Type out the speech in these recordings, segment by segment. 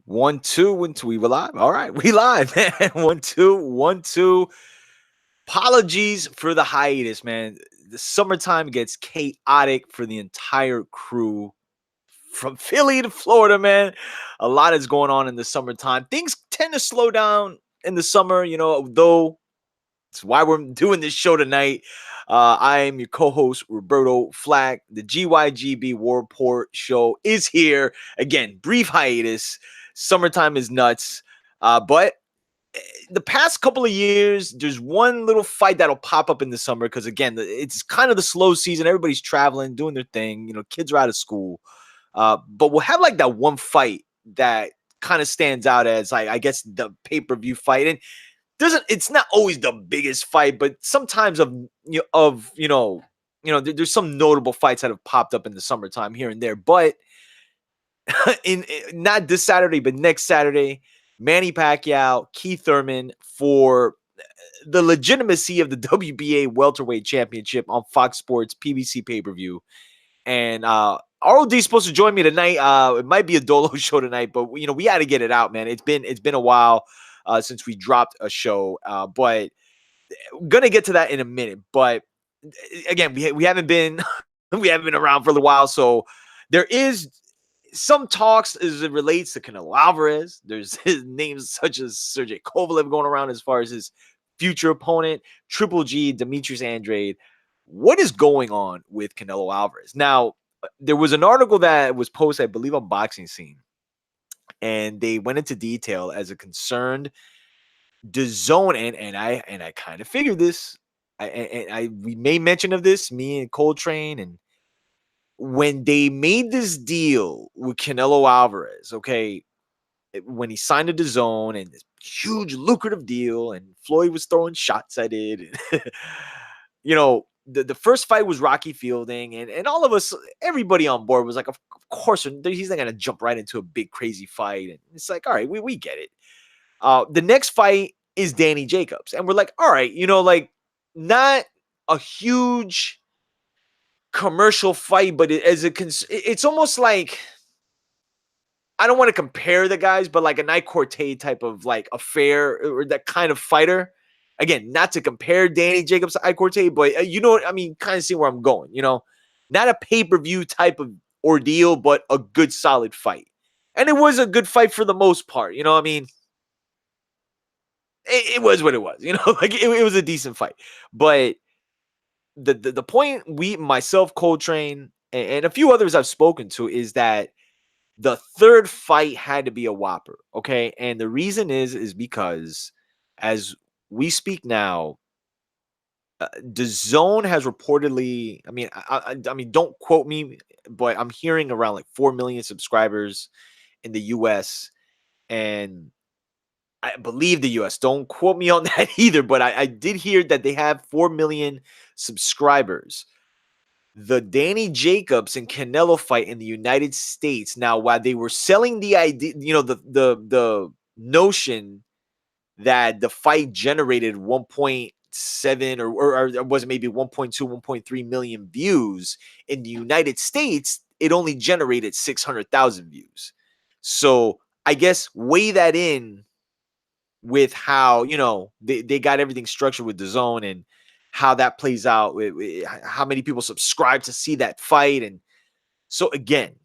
1 2 1 2. We live. All right, we live, man. 1 2 1 2. Apologies for the hiatus, man. The summertime gets chaotic for the entire crew from Philly to Florida, man. A lot is going on in the summertime. Things tend to slow down in the summer, though it's why we're doing this show tonight. I am your co-host Roberto Flack. The GYGB War Report show is here again. Brief hiatus. Summertime is nuts, but the past couple of years, there's one little fight that'll pop up in the summer because again, it's kind of the slow season. Everybody's traveling, doing their thing. Kids are out of school, but we'll have like that one fight that kind of stands out as like I guess the pay-per-view fight, and it's not always the biggest fight, but sometimes there's some notable fights that have popped up in the summertime here and there. But in not this Saturday, but next Saturday, Manny Pacquiao, Thurman for the legitimacy of the WBA welterweight championship on Fox Sports PBC pay-per-view. And ROD is supposed to join me tonight. It might be a dolo show tonight, but we had to get it out, man. It's been a while since we dropped a show, but gonna get to that in a minute. But again, we haven't been we haven't been around for a little while, so there is some talks as it relates to Canelo Alvarez. There's his names such as Sergey Kovalev going around as far as his future opponent, Triple G, Demetrius Andrade. What is going on with Canelo Alvarez? Now, there was an article that was posted, I believe, on Boxing Scene, and they went into detail as a concerned DAZN, and I kind of figured this. We made mention of this, me and Coltrane, and when they made this deal with Canelo Alvarez, okay, when he signed a DAZN and this huge lucrative deal, and Floyd was throwing shots at it, and, the first fight was Rocky Fielding, and all of us, everybody on board was like, of course, he's not going to jump right into a big, crazy fight. And it's like, all right, we get it. The next fight is Danny Jacobs. And we're like, all right, like not a huge commercial fight, but it's almost like, I don't want to compare the guys, but like a Night Corte type of like affair or that kind of fighter. Again, not to compare Danny Jacobs to Night Corte, but kind of see where I'm going, not a pay-per-view type of ordeal, but a good solid fight. And it was a good fight for the most part. It was what it was, like it was a decent fight. But the point myself, Coltrane, and a few others I've spoken to is that the third fight had to be a whopper, okay? And the reason is because as we speak now, DAZN has reportedly, I mean, don't quote me, but I'm hearing around like 4 million subscribers in the US, and I believe the US. Don't quote me on that either, but I did hear that they have 4 million subscribers. The Danny Jacobs and Canelo fight in the United States. Now, while they were selling the idea, the notion that the fight generated 1.7 or was it maybe 1.2, 1.3 million views in the United States, it only generated 600,000 views. So I guess weigh that in with how, they got everything structured with DAZN and how that plays out, with how many people subscribe to see that fight. And so again,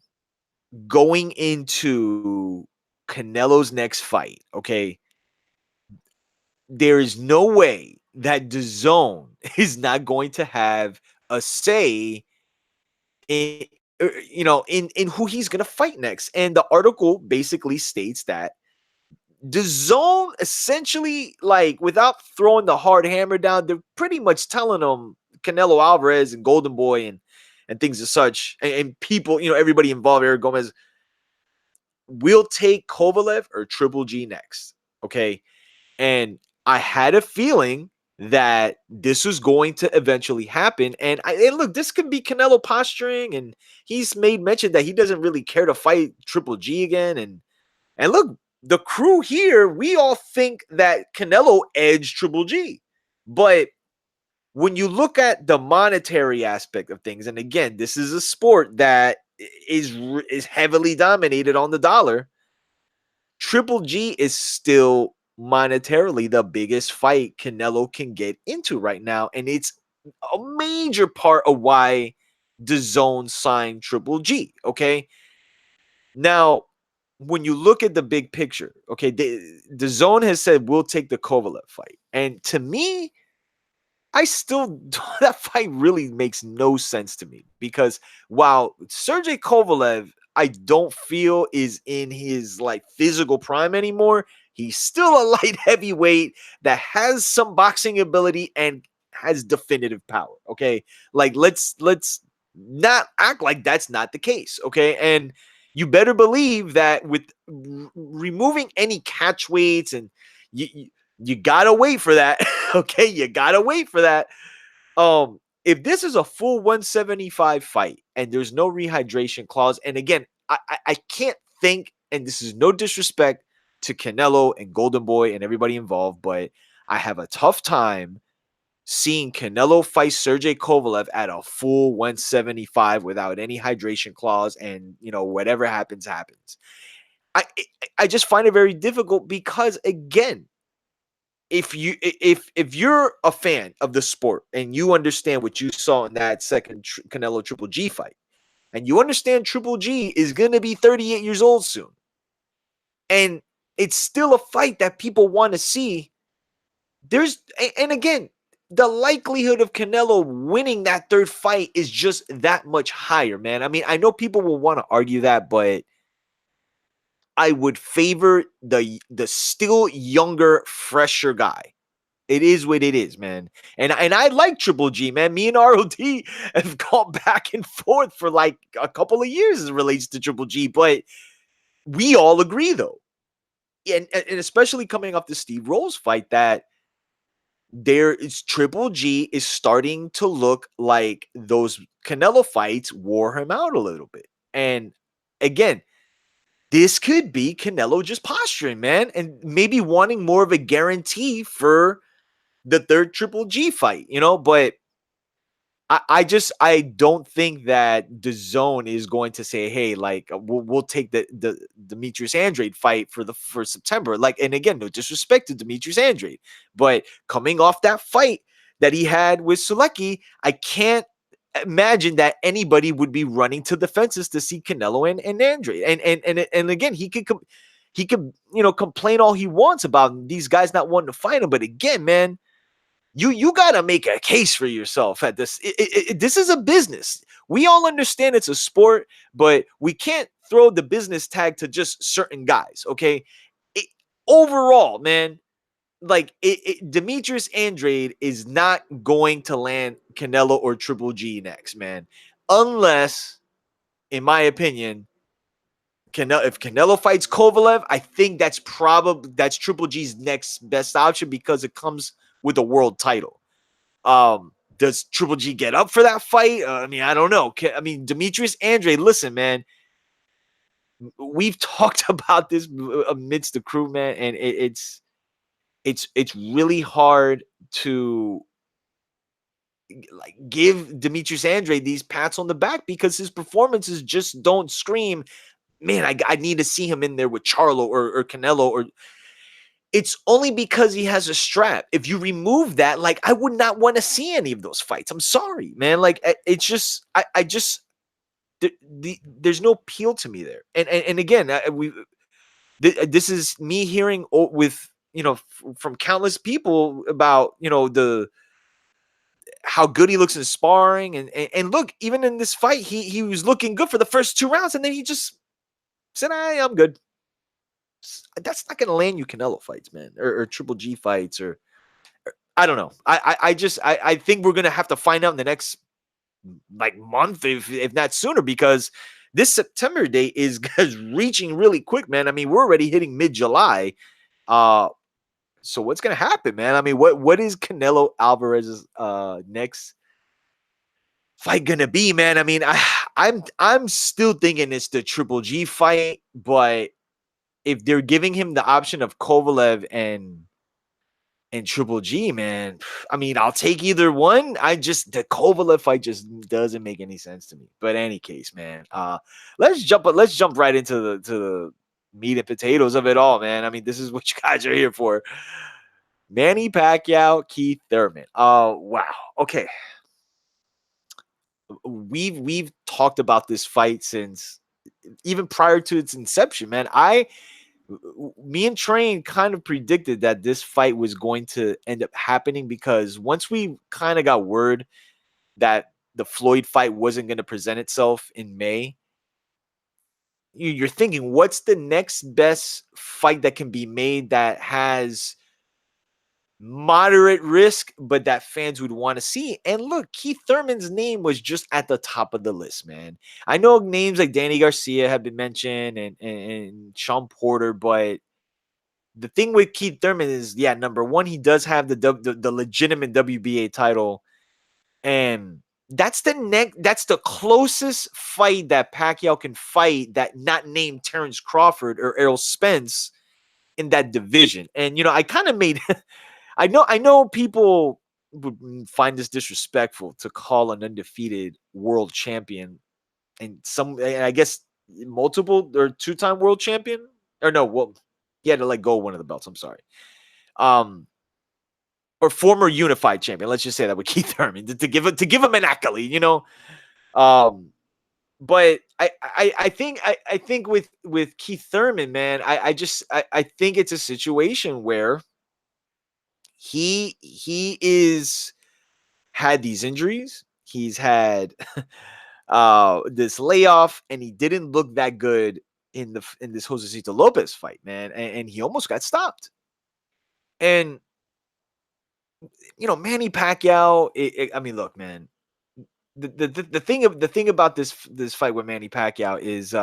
going into Canelo's next fight, okay, there is no way that DAZN is not going to have a say in, in who he's going to fight next. And the article basically states that DAZN essentially, like, without throwing the hard hammer down, they're pretty much telling them Canelo Alvarez and Golden Boy and things as such, and people, everybody involved, Eric Gomez, will take Kovalev or Triple G next, okay? And I had a feeling that this was going to eventually happen. And look, this could be Canelo posturing, and he's made mention that he doesn't really care to fight Triple G again. And look, the crew here, we all think that Canelo edged Triple G. But when you look at the monetary aspect of things, and again, this is a sport that is heavily dominated on the dollar, Triple G is still monetarily the biggest fight Canelo can get into right now, and it's a major part of why DAZN signed Triple G. Okay, now when you look at the big picture, okay, DAZN has said we'll take the Kovalev fight, and to me, I still that fight really makes no sense to me because while Sergey Kovalev, I don't feel is in his like physical prime anymore. He's still a light heavyweight that has some boxing ability and has definitive power. Okay, like let's not act like that's not the case. Okay, and you better believe that with removing any catch weights and you, you gotta wait for that. Okay, you gotta wait for that. If this is a full 175 fight and there's no rehydration clause, and again, I can't think, and this is no disrespect to Canelo and Golden Boy and everybody involved, but I have a tough time seeing Canelo fight Sergey Kovalev at a full 175 without any hydration clause, and whatever happens, happens. I I just find it very difficult because again, if you're a fan of the sport and you understand what you saw in that second Canelo Triple G fight, and you understand Triple G is going to be 38 years old soon, and it's still a fight that people want to see, and again, the likelihood of Canelo winning that third fight is just that much higher, man. I mean, I know people will want to argue that, but I would favor the still younger, fresher guy. It is what it is, man. And I like Triple G, man. Me and ROD have gone back and forth for like a couple of years as it relates to Triple G, but we all agree though. And especially coming off the Steve Rolls fight, that there is Triple G is starting to look like those Canelo fights wore him out a little bit. And again, this could be Canelo just posturing, man, and maybe wanting more of a guarantee for the third Triple G fight, but I don't think that the zone is going to say, hey, like we'll take the Demetrius Andrade fight for September. Like, and again, no disrespect to Demetrius Andrade, but coming off that fight that he had with Sulecki, I can't imagine that anybody would be running to the fences to see Canelo and Andrade. And again, he could complain all he wants about these guys not wanting to fight him, but again, man, you got to make a case for yourself at this. This is a business. We all understand it's a sport, but we can't throw the business tag to just certain guys, okay? Overall, man, like Demetrius Andrade is not going to land Canelo or Triple G next, man. Unless, in my opinion, if Canelo fights Kovalev, I think that's Triple G's next best option because it comes with a world title. Does Triple G get up for that fight? I mean, I don't know. I mean, Demetrius Andrade, listen, man, we've talked about this amidst the crew, man, and it's really hard to like give Demetrius Andrade these pats on the back because his performances just don't scream, man, I need to see him in there with Charlo or Canelo, or it's only because he has a strap. If you remove that, like, I would not want to see any of those fights. I'm sorry, man. Like, it's just, I just, there's no appeal to me there. And again, this is me hearing with, from countless people about, how good he looks in sparring. And look, even in this fight, he was looking good for the first 2 rounds. And then he just said, I'm good. That's not going to land you Canelo fights, man, or Triple G fights, or I don't know. I think we're going to have to find out in the next like month, if not sooner, because this September date is reaching really quick, man. I mean, we're already hitting mid-July. So what's going to happen, man? I mean, what is Canelo Alvarez's next fight going to be, man? I mean, I'm still thinking it's the Triple G fight, but if they're giving him the option of Kovalev and Triple G, man, I mean, I'll take either one. The Kovalev fight just doesn't make any sense to me. But in any case, man, let's jump right into the meat and potatoes of it all, man. I mean, this is what you guys are here for. Manny Pacquiao, Keith Thurman. Oh, wow. Okay. We've talked about this fight since even prior to its inception, man. Me and Train kind of predicted that this fight was going to end up happening because once we kind of got word that the Floyd fight wasn't going to present itself in May, you're thinking, what's the next best fight that can be made that has moderate risk, but that fans would want to see? And look, Keith Thurman's name was just at the top of the list, man. I know names like Danny Garcia have been mentioned and Sean Porter, but the thing with Keith Thurman is, yeah, number one, he does have the legitimate WBA title, and that's the closest fight that Pacquiao can fight that not named Terrence Crawford or Errol Spence in that division. And I kind of made I know people would find this disrespectful to call an undefeated world champion and I guess multiple or two-time world champion, or no, well, he had to let go of one of the belts. I'm sorry. Um, or former unified champion. Let's just say that with Keith Thurman to give him an accolade. Um, but I think with Keith Thurman, man, I think it's a situation where he is had these injuries. He's had this layoff, and he didn't look that good in this Josecito Lopez fight, man, and he almost got stopped. And Manny Pacquiao. I mean, look, man. The thing about this fight with Manny Pacquiao is,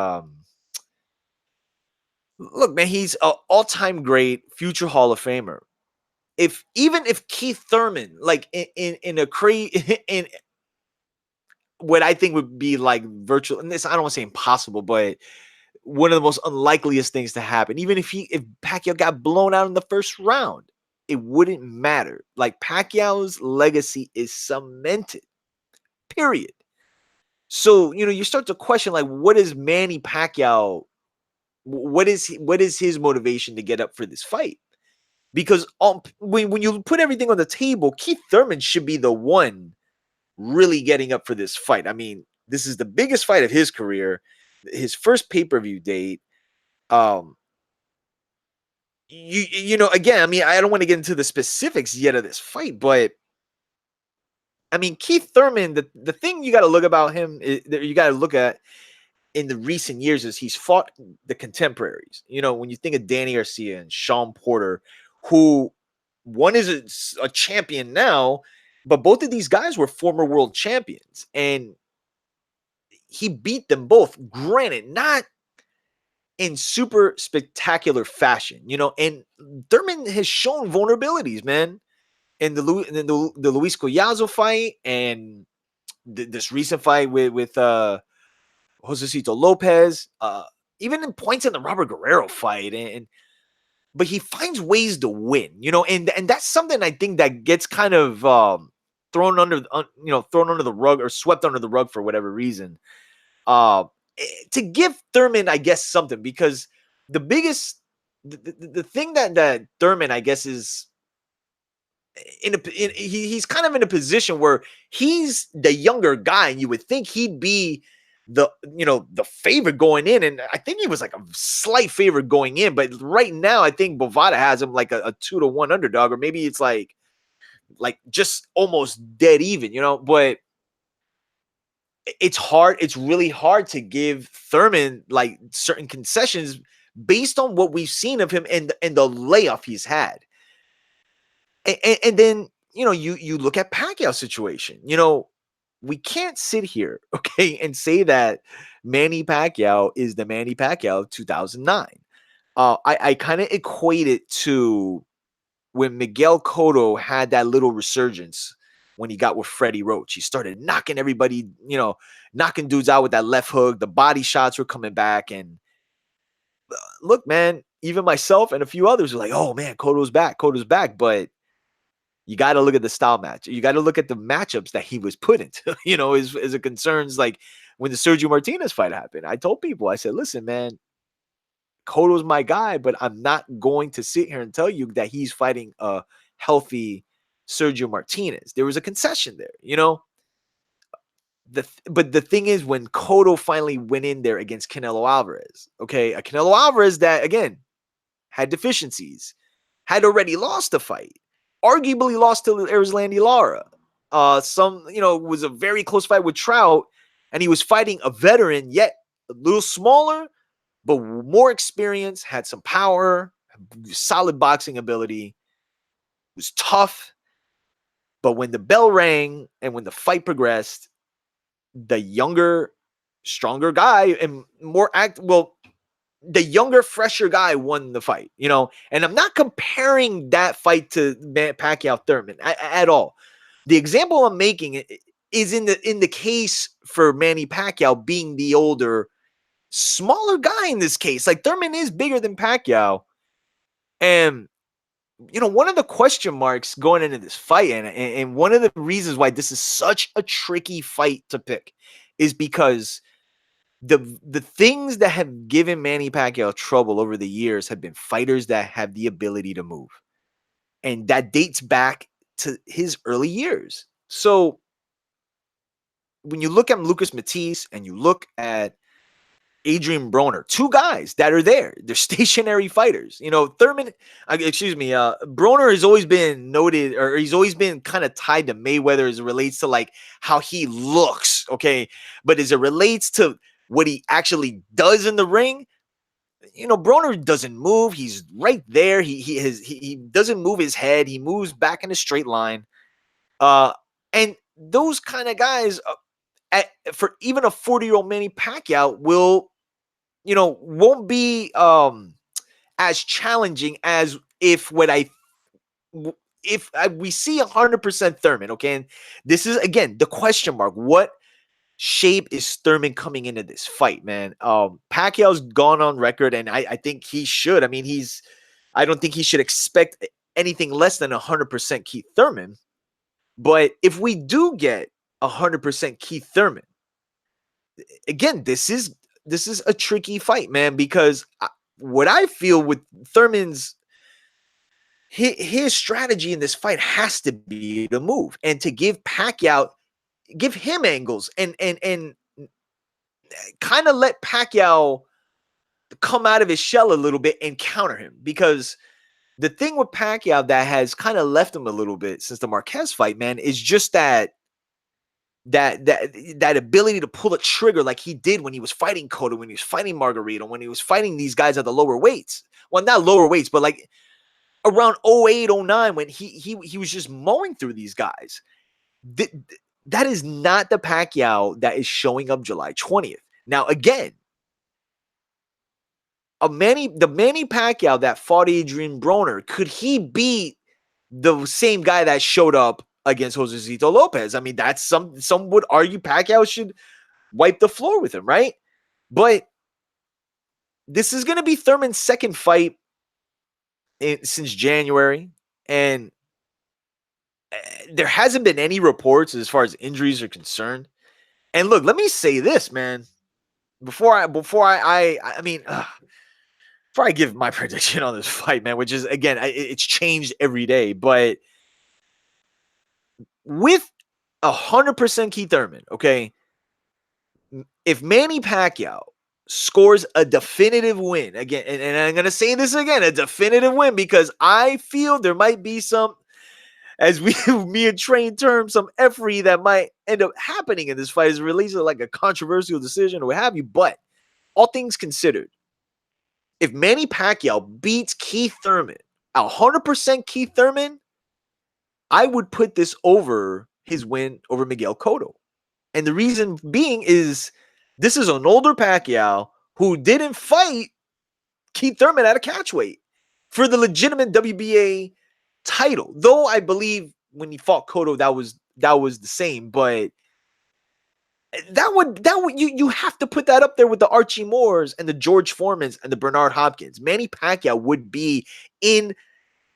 look, man, he's an all-time great, future Hall of Famer. Even if Keith Thurman, like in a crazy in what I think would be like virtual, and this I don't want to say impossible, but one of the most unlikeliest things to happen. Even if Pacquiao got blown out in the first round, it wouldn't matter. Like Pacquiao's legacy is cemented. Period. So you start to question, like, what is Manny Pacquiao? What is his motivation to get up for this fight? Because when you put everything on the table, Keith Thurman should be the one really getting up for this fight. I mean, this is the biggest fight of his career, his first pay-per-view date. Um, again, I mean, I don't want to get into the specifics yet of this fight, but I mean, Keith Thurman, the thing you got to look about him, that you got to look at in the recent years is he's fought the contemporaries. When you think of Danny Garcia and Sean Porter, who one is a champion now, but both of these guys were former world champions, and he beat them both. Granted, not in super spectacular fashion, and Thurman has shown vulnerabilities, man, in the Luis Collazo fight and this recent fight with Josecito Lopez, even in points in the Robert Guerrero fight, but he finds ways to win, and that's something I think that gets kind of thrown under the rug or swept under the rug for whatever reason. To give Thurman, I guess, something, because the thing that Thurman, I guess, is he's kind of in a position where he's the younger guy, and you would think he'd be the favorite going in, and I think he was like a slight favorite going in, but right now I think Bovada has him like a 2-1 underdog, or maybe it's like just almost dead even, but it's hard. It's really hard to give Thurman like certain concessions based on what we've seen of him and the layoff he's had. And then, you look at Pacquiao's situation. We can't sit here, okay, and say that Manny Pacquiao is the Manny Pacquiao of 2009. I kind of equate it to when Miguel Cotto had that little resurgence when he got with Freddie Roach. He started knocking everybody, knocking dudes out with that left hook. The body shots were coming back. And look, man, even myself and a few others were like, oh, man, Cotto's back. Cotto's back. But you got to look at the style match. You got to look at the matchups that he was put into, as it concerns, like when the Sergio Martinez fight happened. I told people, I said, listen, man, Cotto's my guy, but I'm not going to sit here and tell you that he's fighting a healthy Sergio Martinez. There was a concession there, you know? But the thing is, when Cotto finally went in there against Canelo Alvarez, okay, a Canelo Alvarez that, again, had deficiencies, had already lost a fight, arguably lost to Erislandy Lara. Was a very close fight with Trout, and he was fighting a veteran, yet a little smaller, but more experience, had some power, solid boxing ability, was tough. But when the bell rang and when the fight progressed, the younger, stronger guy and the younger, fresher guy won the fight, you know? And I'm not comparing that fight to Pacquiao Thurman at all. The example I'm making is in the case for Manny Pacquiao being the older, smaller guy in this case. Like, Thurman is bigger than Pacquiao. And, you know, one of the question marks going into this fight, and one of the reasons why this is such a tricky fight to pick, is because the things that have given Manny Pacquiao trouble over the years have been fighters that have the ability to move. And that dates back to his early years. So when you look at Lucas Matisse and you look at Adrian Broner, two guys that are there. They're stationary fighters. You know, Broner has always been noted, or he's always been kind of tied to Mayweather as it relates to like how he looks, okay? But as it relates to what he actually does in the ring, you know, Broner doesn't move. He's right there. He doesn't move his head. He moves back in a straight line. And those kind of guys, for even a 40-year-old Manny Pacquiao, won't be as challenging as if we see 100% Thurman, okay? And this is, again, the question mark. What shape is Thurman coming into this fight, man? Pacquiao's gone on record, and I think he should. I mean, I don't think he should expect anything less than 100% Keith Thurman. But if we do get 100% Keith Thurman, again, this is a tricky fight, man, because what I feel with Thurman's his strategy in this fight has to be to move and to give him angles and kind of let Pacquiao come out of his shell a little bit and counter him. Because the thing with Pacquiao that has kind of left him a little bit since the Marquez fight, man, is just that ability to pull a trigger like he did when he was fighting Cotto, when he was fighting Margarito, when he was fighting these guys at the lower weights. Well, not lower weights, but like around 08, 09, when he was just mowing through these guys. That is not the Pacquiao that is showing up July 20th. Now, again, the Manny Pacquiao that fought Adrian Broner, could he beat the same guy that showed up against Josecito Lopez? I mean, that's some would argue Pacquiao should wipe the floor with him, right? But this is going to be Thurman's second fight since January, and there hasn't been any reports as far as injuries are concerned. And look, let me say this, man. Before I give my prediction on this fight, man, which is, again, it's changed every day, but with 100% Keith Thurman, okay, if Manny Pacquiao scores a definitive win, again, and I'm going to say this again, a definitive win, because I feel there might be some, as me and Train term, some effery that might end up happening in this fight as it relates to like a controversial decision or what have you. But all things considered, if Manny Pacquiao beats Keith Thurman, 100% Keith Thurman, I would put this over his win over Miguel Cotto. And the reason being is this is an older Pacquiao who didn't fight Keith Thurman at a catchweight for the legitimate WBA title. Though I believe when he fought Cotto, that was the same, but that would you have to put that up there with the Archie Moores and the George Foremans and the Bernard Hopkins. Manny Pacquiao would be in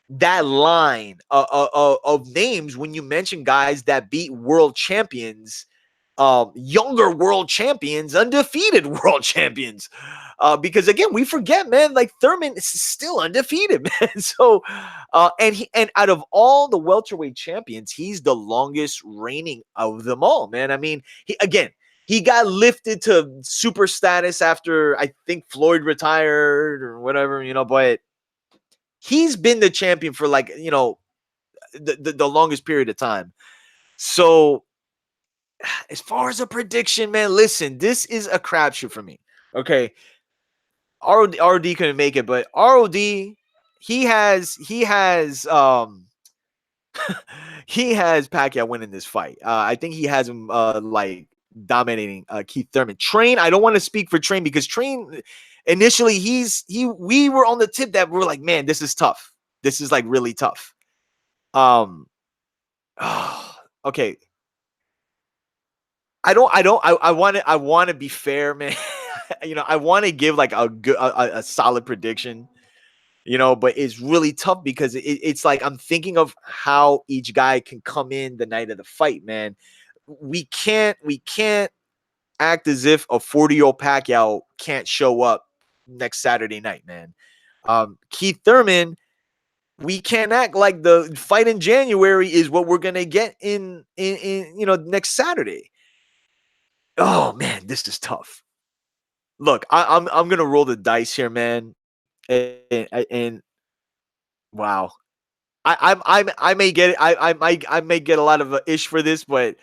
that line of names when you mention guys that beat world champions younger world champions, undefeated world champions. Because again, we forget, man, like Thurman is still undefeated, man. So, and out of all the welterweight champions, he's the longest reigning of them all, man. I mean, he got lifted to super status after I think Floyd retired or whatever, but he's been the champion for like, the longest period of time. So as far as a prediction, man, listen, this is a crapshoot for me. Okay. ROD couldn't make it, but ROD, he has he has Pacquiao winning this fight. I think he has him like dominating Keith Thurman. Train, I don't want to speak for Train because Train initially we were on the tip that we're like, man, this is tough. This is like really tough. Okay. I want to be fair, man. I want to give like a solid prediction, but it's really tough because it's like I'm thinking of how each guy can come in the night of the fight, man. We can't act as if a 40-year-old Pacquiao can't show up next Saturday night, man. Keith Thurman, we can't act like the fight in January is what we're gonna get in next Saturday. Oh man, this is tough. Look, I'm gonna roll the dice here, man, and wow, I may get it. I may get a lot of ish for this, but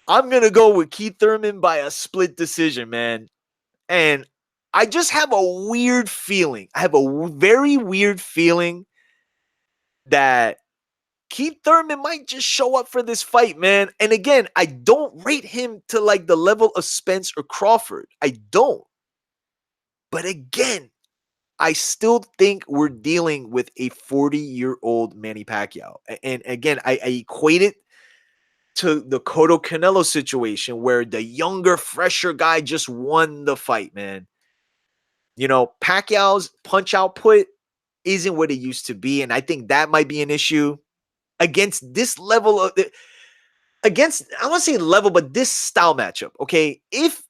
I'm gonna go with Keith Thurman by a split decision, man. And I just have a weird feeling. I have a very weird feeling that Keith Thurman might just show up for this fight, man. And again, I don't rate him to like the level of Spence or Crawford. I don't. But again, I still think we're dealing with a 40-year-old Manny Pacquiao. And again, I equate it to the Cotto Canelo situation where the younger, fresher guy just won the fight, man. Pacquiao's punch output isn't what it used to be. And I think that might be an issue against this level of against, I want to say level, but this style matchup. Okay. If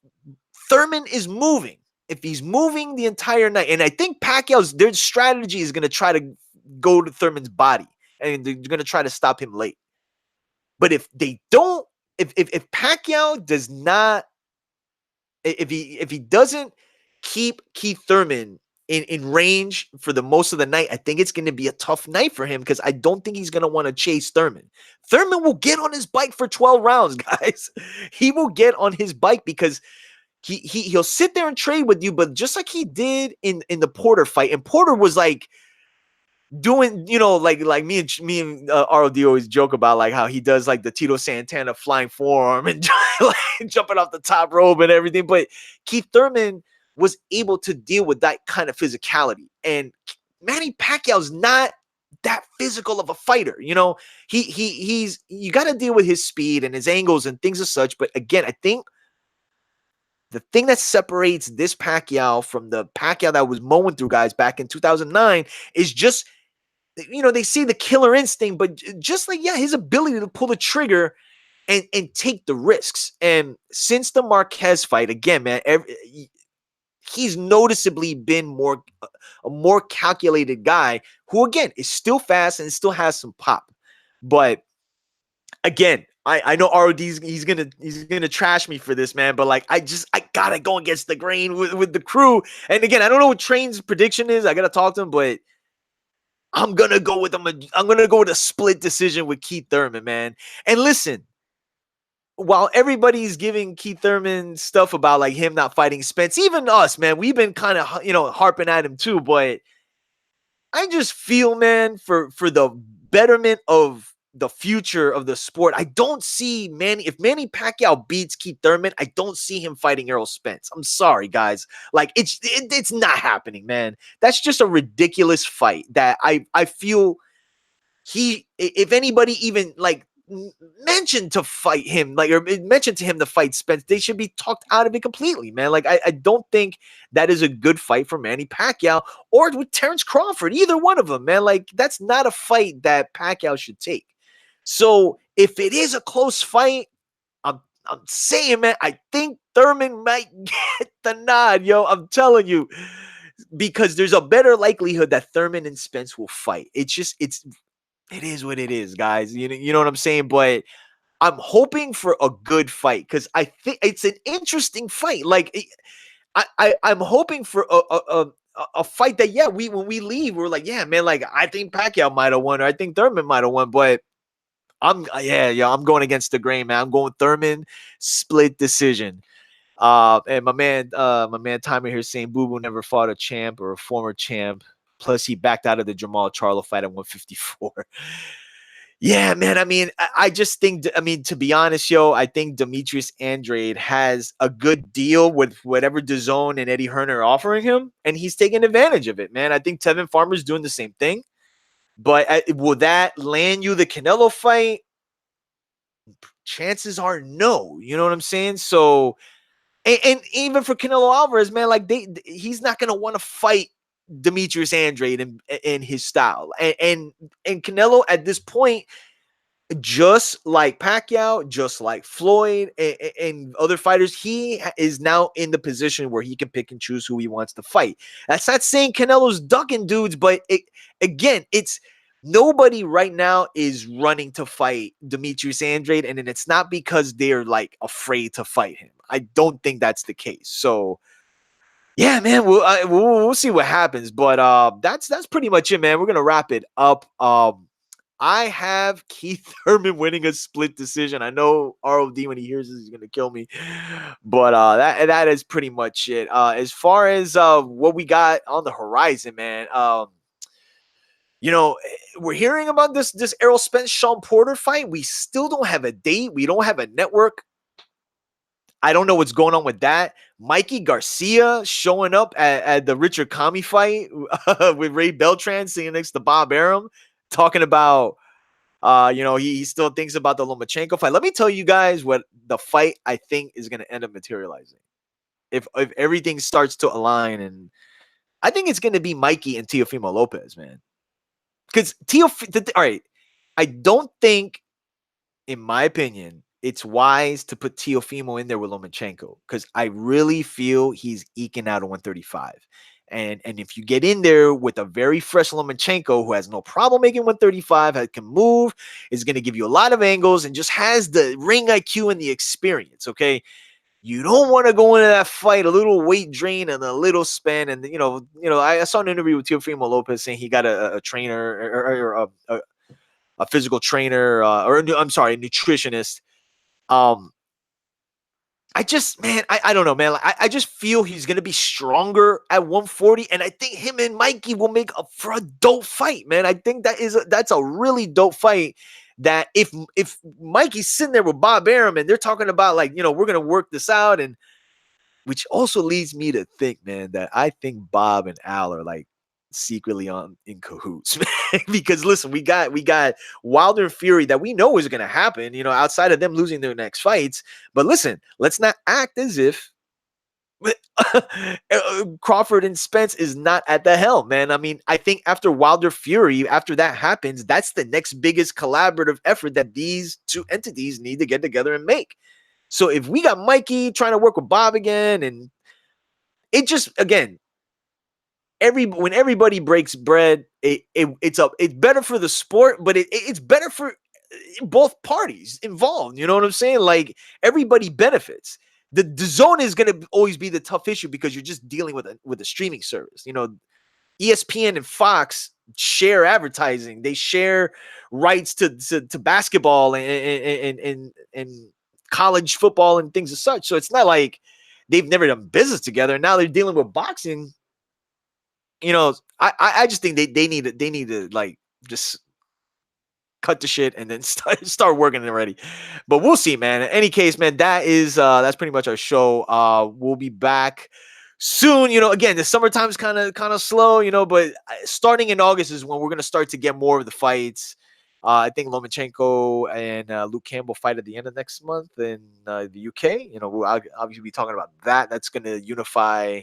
Thurman is moving, if he's moving the entire night, and I think their strategy is going to try to go to Thurman's body and they're going to try to stop him late. But if they don't, if Pacquiao does not, if he doesn't keep Keith Thurman in range for the most of the night, I think it's going to be a tough night for him because I don't think he's going to want to chase Thurman. Thurman will get on his bike for 12 rounds, guys. He will get on his bike because he'll sit there and trade with you, but just like he did in the Porter fight, and Porter was like doing, like me and ROD always joke about like how he does like the Tito Santana flying forearm and like jumping off the top rope and everything. But Keith Thurman was able to deal with that kind of physicality, and Manny Pacquiao's not that physical of a fighter. He's you got to deal with his speed and his angles and things as such. But again, I think the thing that separates this Pacquiao from the Pacquiao that was mowing through guys back in 2009 is just, they see the killer instinct, but just like, his ability to pull the trigger and take the risks. And since the Marquez fight, again, man, he's noticeably been a more calculated guy who, again, is still fast and still has some pop. But again, I know ROD's he's gonna trash me for this, man. But like, I gotta go against the grain with the crew. And again, I don't know what Train's prediction is. I gotta talk to him, but I'm gonna go with him. I'm gonna go with a split decision with Keith Thurman, man. And listen, while everybody's giving Keith Thurman stuff about like him not fighting Spence, even us, man, we've been kind of harping at him too. But I just feel, man, for the betterment of the future of the sport, I don't see if Manny Pacquiao beats Keith Thurman, I don't see him fighting Errol Spence. I'm sorry, guys. Like, it's not happening, man. That's just a ridiculous fight that I feel if anybody even like mentioned to fight him, like, or mentioned to him to fight Spence, they should be talked out of it completely, man. Like, I don't think that is a good fight for Manny Pacquiao or with Terrence Crawford, either one of them, man. Like, that's not a fight that Pacquiao should take. So if it is a close fight, I'm saying, man, I think Thurman might get the nod, yo. I'm telling you, because there's a better likelihood that Thurman and Spence will fight. It is what it is, guys. You know what I'm saying? But I'm hoping for a good fight because I think it's an interesting fight. Like I'm hoping for a fight that, yeah, we when we leave, we're like, yeah, man, like I think Pacquiao might have won, or I think Thurman might have won, but yeah, I'm going against the grain, man. I'm going Thurman split decision. And my man Timer here saying Boo Boo never fought a champ or a former champ. Plus, he backed out of the Jamal Charlo fight at 154. Yeah, man. I mean, I just think, I mean, to be honest, yo, I think Demetrius Andrade has a good deal with whatever DAZN and Eddie Hearn are offering him, and he's taking advantage of it, man. I think Tevin Farmer's doing the same thing. But will that land you the Canelo fight? Chances are no. You know what I'm saying? So, and even for Canelo Alvarez, man, like he's not gonna want to fight Demetrius Andrade in his style, and Canelo at this point, just like Pacquiao, just like Floyd and other fighters, he is now in the position where he can pick and choose who he wants to fight. That's not saying Canelo's ducking dudes, but again, it's nobody right now is running to fight Demetrius Andrade, and then it's not because they're like afraid to fight him. I don't think that's the case. So yeah, man, we'll see what happens, but that's pretty much it, man. We're gonna wrap it up. I have Keith Thurman winning a split decision. I know ROD, when he hears this, he's gonna kill me, but that is pretty much it. As far as what we got on the horizon, man, we're hearing about this Errol Spence Sean Porter fight. We still don't have a date. We don't have a network. I don't know what's going on with that. Mikey Garcia showing up at the Richard Kami fight with Ray Beltran sitting next to Bob Arum, talking about, he still thinks about the Lomachenko fight. Let me tell you guys what the fight I think is going to end up materializing. If everything starts to align, and I think it's going to be Mikey and Teofimo Lopez, man. Because all right, I don't think, in my opinion, it's wise to put Teofimo in there with Lomachenko because I really feel he's eking out a 135. And if you get in there with a very fresh Lomachenko who has no problem making 135, can move, is going to give you a lot of angles, and just has the ring IQ and the experience, okay? You don't want to go into that fight a little weight drain and a little spin. And, I saw an interview with Teofimo Lopez saying he got a trainer or a physical trainer, or I'm sorry, a nutritionist. I just, man, I don't know, man. I just feel he's gonna be stronger at 140, and I think him and Mikey will make for a dope fight, man. I think that's a really dope fight. That if Mikey's sitting there with Bob Arum and they're talking about, like, we're gonna work this out, and which also leads me to think, man, that I think Bob and Al are like secretly in cahoots, man. Because listen, we got Wilder and Fury that we know is going to happen, outside of them losing their next fights. But listen, let's not act as if Crawford and Spence is not at the helm, man. I mean, I think after Wilder Fury, after that happens, that's the next biggest collaborative effort that these two entities need to get together and make. So if we got Mikey trying to work with Bob again, and it just, again, when everybody breaks bread, it's better for the sport, but it's better for both parties involved. You know what I'm saying? Like, everybody benefits. The zone is going to always be the tough issue because you're just dealing with a streaming service. ESPN and Fox share advertising. They share rights to basketball and college football and things as such. So it's not like they've never done business together. Now they're dealing with boxing. I just think they need to like just cut the shit and then start working already. But we'll see, man. In any case, man, that's pretty much our show. We'll be back soon. Again, the summertime is kind of slow, but starting in August is when we're gonna start to get more of the fights. I think Lomachenko and Luke Campbell fight at the end of next month in the UK. We'll obviously be talking about that. That's gonna unify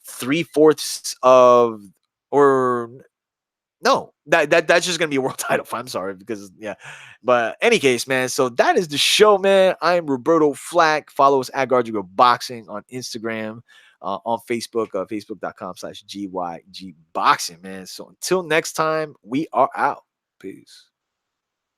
3/4 of, or No, that's just gonna be a world title fight. I'm sorry because yeah, but any case, man. So that is the show, man. I am Roberto Flack. Follow us at Guard Boxing on Instagram, on Facebook, facebook.com/GYG Boxing, man. So until next time, we are out. Peace.